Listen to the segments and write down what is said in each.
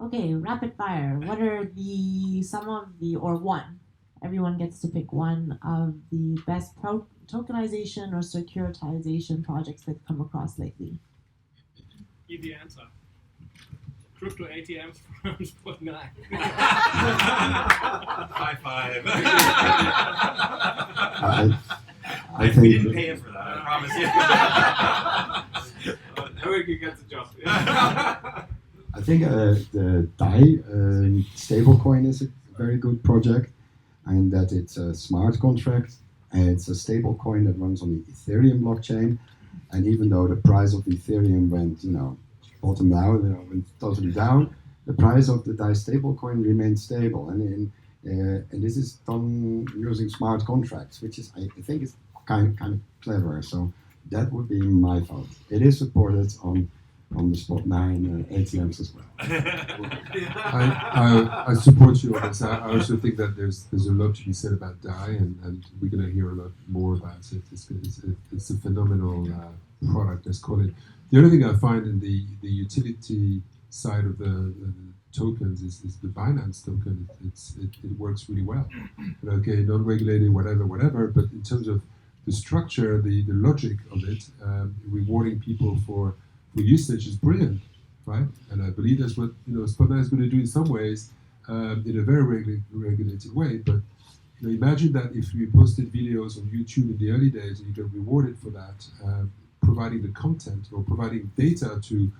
Okay, rapid fire. What are one? Everyone gets to pick one of the best tokenization or securitization projects they've come across lately. Easy answer. Crypto-ATMs from spot9. High five. I think we didn't pay him for that, I promise you. Everyone gets a job. I think the DAI stablecoin is a very good project, and that it's a smart contract, and it's a stablecoin that runs on the Ethereum blockchain. And even though the price of Ethereum went, bottomed out, went totally down, the price of the DAI stablecoin remained stable. And this is done using smart contracts, which is, I think, is kind of clever. So that would be my thought. It is supported on the spot9 ATMs as well. I support you on this. I also think that there's a lot to be said about DAI, and we're going to hear a lot more about it. It's a phenomenal product, let's call it. The other thing I find in the utility side of the tokens is the Binance token. It works really well. And okay, non-regulated, whatever, but in terms of the structure, the logic of it, rewarding people for usage is brilliant, right? And I believe that's what spot9 is going to do in some ways, in a very regulated way. But imagine that if we posted videos on YouTube in the early days and you get rewarded for that, providing the content or providing data to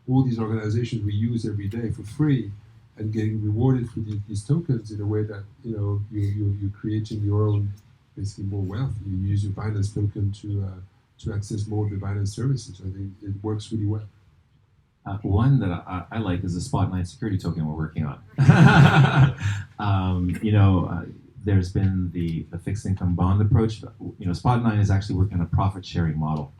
all these organizations we use every day for free, and getting rewarded for these tokens in a way that you're creating your own, basically more wealth. You use your Binance token to access more of the Binance services. I think it works really well. One that I like is the spot9 security token we're working on. There's been the fixed income bond approach. Spot9 is actually working on a profit sharing model.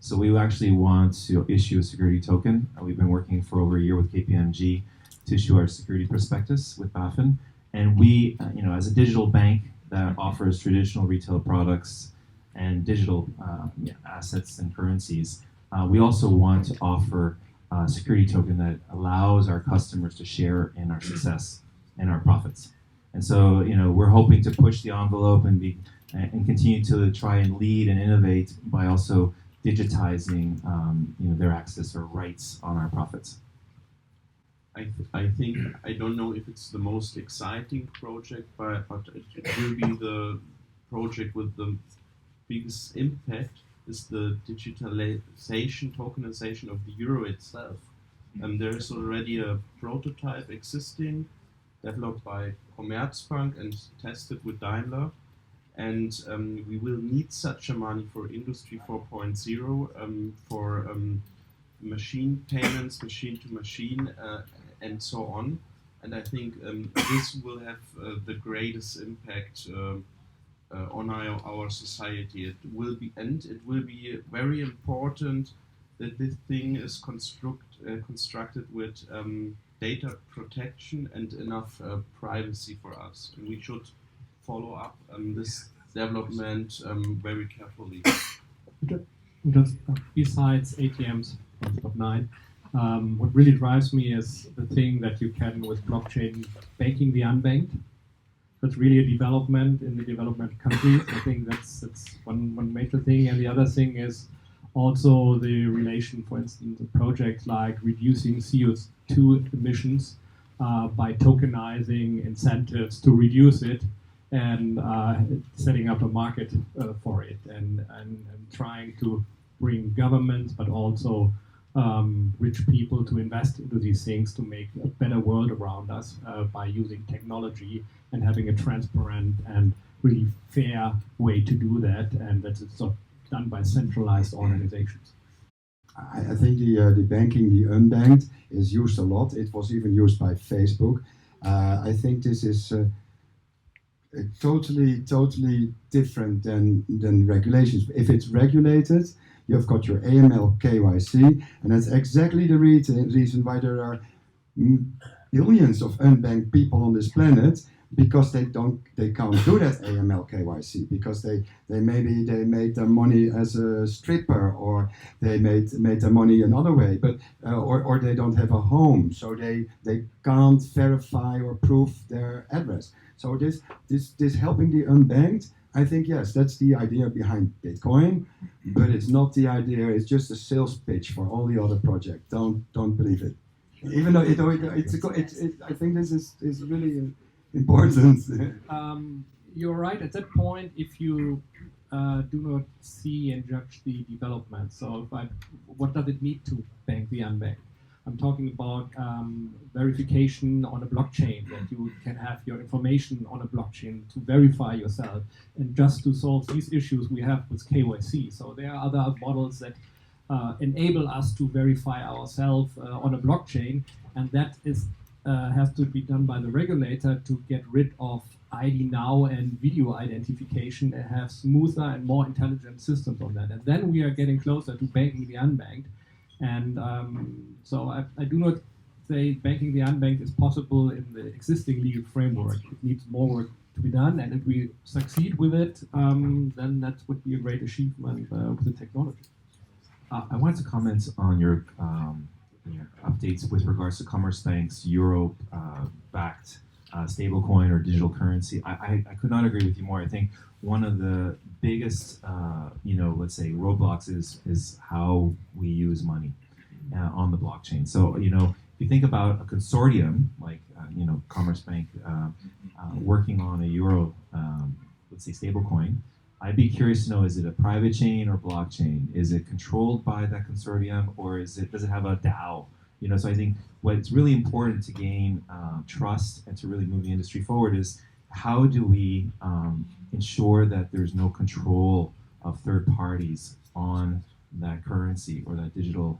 So we actually want to issue a security token. We've been working for over a year with KPMG to issue our security prospectus with BaFin. And we, as a digital bank that offers traditional retail products and digital assets and currencies, we also want to offer a security token that allows our customers to share in our success and our profits. And so, we're hoping to push the envelope and continue to try and lead and innovate by also digitizing their access or rights on our profits. I think, I don't know if it's the most exciting project, but it will be the project with the biggest impact is the digitalization, tokenization of the euro itself. There is already a prototype existing, developed by Commerzbank and tested with Daimler. And we will need such a money for Industry 4.0, for machine payments, machine to machine, and so on. And I think this will have the greatest impact on our society. It will be very important that this thing is constructed with data protection and enough privacy for us. And we should follow up this development very carefully. Just besides ATMs on spot9, what really drives me is the thing that you can with blockchain banking the unbanked. That's really a development in the development countries. I think that's one major thing, and the other thing is also the relation, for instance, of projects like reducing CO2 emissions by tokenizing incentives to reduce it, and setting up a market for it, and trying to bring governments, but also rich people to invest into these things to make a better world around us by using technology and having a transparent and really fair way to do that, and that it's not done by centralized organizations. I think the banking, the unbanked, is used a lot. It was even used by Facebook. I think this is totally different than regulations. If it's regulated, you've got your AML, KYC, and that's exactly the reason why there are billions of unbanked people on this planet, because they can't do that AML KYC, because they made their money as a stripper, or they made their money another way, but or they don't have a home, so they can't verify or prove their address. So this helping the unbanked, I think, yes, that's the idea behind Bitcoin, but it's not the idea. It's just a sales pitch for all the other projects. Don't believe it. Even though I think this is really important. You're right. At that point, if you do not see and judge the development, so what does it need to bank the unbanked? I'm talking about verification on a blockchain, that you can have your information on a blockchain to verify yourself. And just to solve these issues we have with KYC. So there are other models that enable us to verify ourselves on a blockchain, and that has to be done by the regulator to get rid of ID now and video identification and have smoother and more intelligent systems on that. And then we are getting closer to banking the unbanked. And so I do not say banking the unbanked is possible in the existing legal framework. It needs more work to be done, and if we succeed with it, then that would be a great achievement with the technology. I wanted to comment on your updates with regards to Commerzbank's euro-backed stablecoin or digital currency. I could not agree with you more. I think one of the biggest, let's say, roadblocks is how we use money on the blockchain. So, if you think about a consortium like, Commerzbank working on a euro, let's say, stablecoin, I'd be curious to know, is it a private chain or blockchain? Is it controlled by that consortium, or does it have a DAO? So I think what's really important to gain trust and to really move the industry forward is how do we ensure that there's no control of third parties on that currency or that digital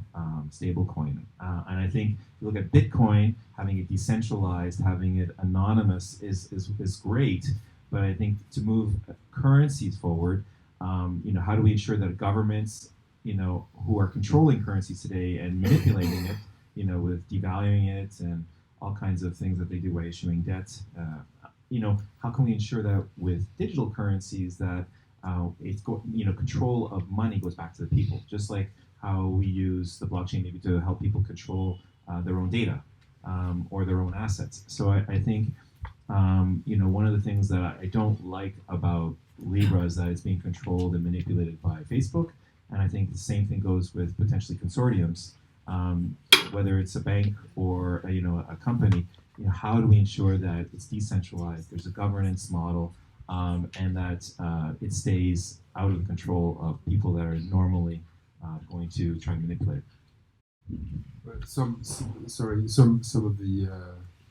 stablecoin. And I think if you look at Bitcoin, having it decentralized, having it anonymous is great. But I think to move currencies forward, how do we ensure that governments, who are controlling currencies today and manipulating it, with devaluing it and all kinds of things that they do by issuing debt, how can we ensure that with digital currencies that control of money goes back to the people, just like how we use the blockchain maybe to help people control their own data or their own assets. So I think one of the things that I don't like about Libra is that it's being controlled and manipulated by Facebook, and I think the same thing goes with potentially consortiums, whether it's a bank or a company. How do we ensure that it's decentralized? There's a governance model, and that it stays out of the control of people that are normally going to try to manipulate it. Some of the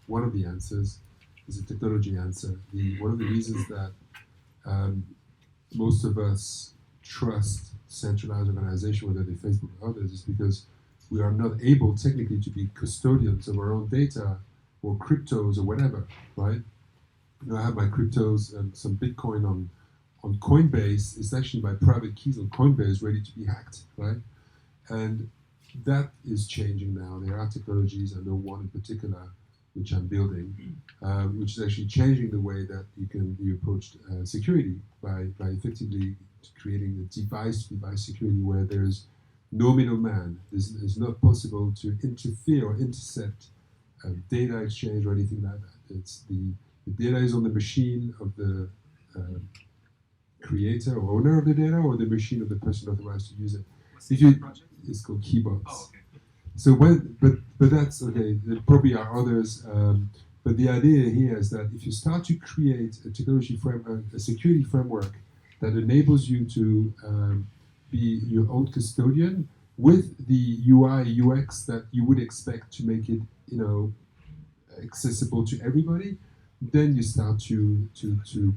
one of the answers is a technology answer. One of the reasons that most of us trust centralized organization, whether they Facebook or others, is because we are not able technically to be custodians of our own data or cryptos or whatever, right? I have my cryptos and some Bitcoin on Coinbase. It's actually my private keys on Coinbase ready to be hacked, right? And that is changing now. There are technologies, I know one in particular, which I'm building, which is actually changing the way that you approach security by effectively creating a device-to-device security where there's no middleman. It's not possible to interfere or intercept data exchange or anything like that. It's the data is on the machine of the creator or owner of the data, or the machine of the person authorized to use it. It's called Keybox. Oh, okay. So but that's okay. There probably are others, but the idea here is that if you start to create a technology a security framework that enables you to be your own custodian with the UI UX that you would expect to make it accessible to everybody, then you start to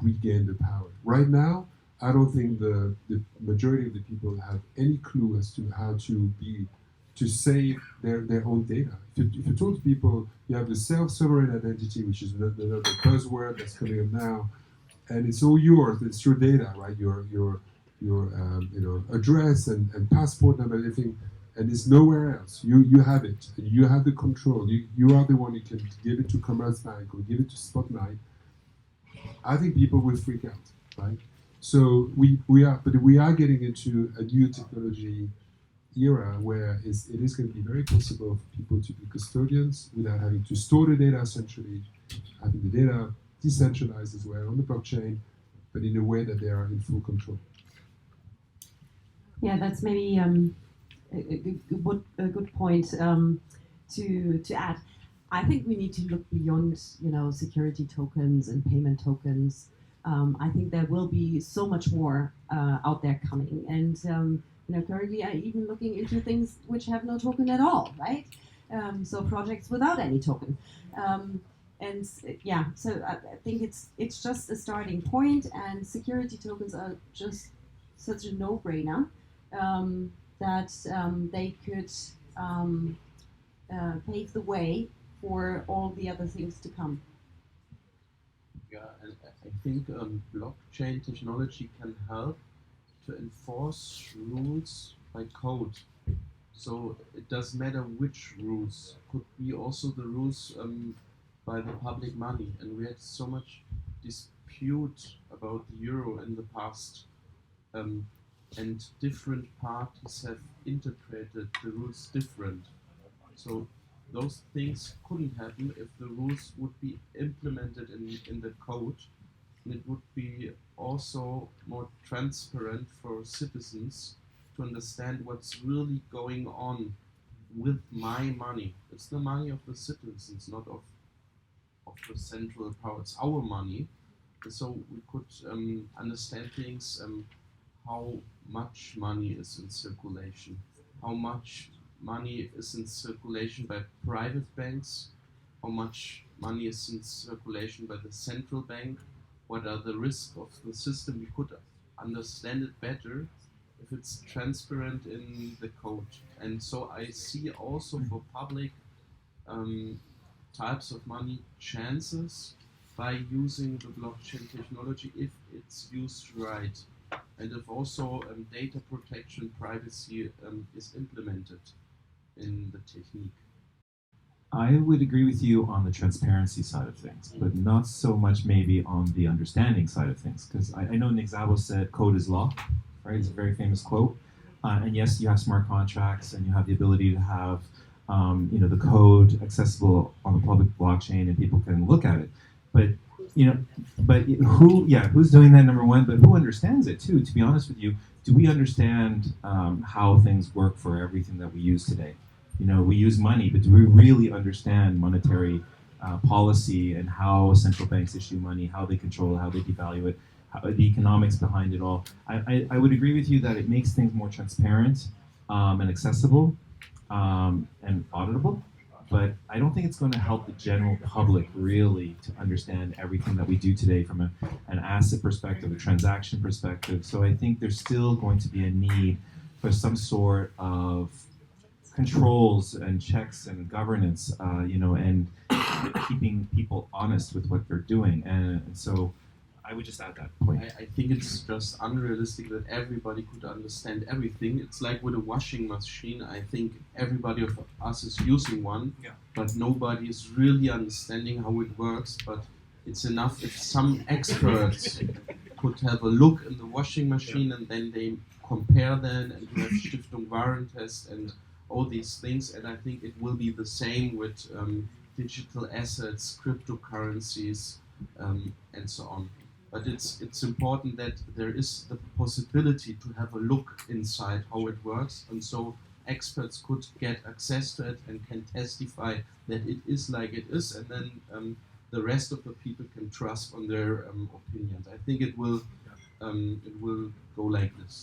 regain the power. Right now, I don't think the majority of the people have any clue as to how to save their own data. If you talk to people, you have the self-sovereign identity, which is the buzzword that's coming up now, and it's all yours. It's your data, right? Your address and passport number, everything, and it's nowhere else. You have it. You have the control. You are the one who can give it to Commerzbank or give it to spot9, I think people will freak out, right? So we are getting into a new technology era where it is going to be very possible for people to be custodians without having to store the data centrally, having the data decentralized as well on the blockchain, but in a way that they are in full control. Yeah, that's maybe a good point to add. I think we need to look beyond, security tokens and payment tokens. I think there will be so much more out there coming, and currently I'm even looking into things which have no token at all, right? So projects without any token. So I think it's just a starting point, and security tokens are just such a no-brainer that they could pave the way for all the other things to come. Yeah, and I think blockchain technology can help to enforce rules by code. So it doesn't matter which rules, could be also the rules by the public money. And we had so much dispute about the euro in the past, and different parties have interpreted the rules different. So those things couldn't happen if the rules would be implemented in the code, and it would be also more transparent for citizens to understand what's really going on with my money. It's the money of the citizens, not of the central power. It's our money, so we could understand things, how much money is in circulation, how much money is in circulation by private banks, how much money is in circulation by the central bank, what are the risks of the system. We could understand it better if it's transparent in the code. And so I see also for public types of money chances by using the blockchain technology if it's used right, and if also data protection, privacy is implemented in the technique. I would agree with you on the transparency side of things, but not so much maybe on the understanding side of things. Because I know Nick Szabo said code is law, right? It's a very famous quote. And yes, you have smart contracts and you have the ability to have the code accessible on the public blockchain and people can look at it. But who's doing that, number one, but who understands it too? To be honest with you, do we understand how things work for everything that we use today? We use money, but do we really understand monetary policy and how central banks issue money, how they control it, how they devalue it, the economics behind it all? I would agree with you that it makes things more transparent and accessible and auditable, but I don't think it's going to help the general public really to understand everything that we do today from an asset perspective, a transaction perspective. So I think there's still going to be a need for some sort of controls and checks and governance, and keeping people honest with what they're doing. And so I would just add that point. I think it's just unrealistic that everybody could understand everything. It's like with a washing machine. I think everybody of us is using one, but nobody is really understanding how it works. But it's enough if some experts could have a look in the washing machine and then they compare them and you have Stiftung Warentest and all these things. And I think it will be the same with digital assets, cryptocurrencies, and so on. But it's important that there is the possibility to have a look inside how it works, and so experts could get access to it and can testify that it is like it is, and then the rest of the people can trust on their opinions. I think it will go like this.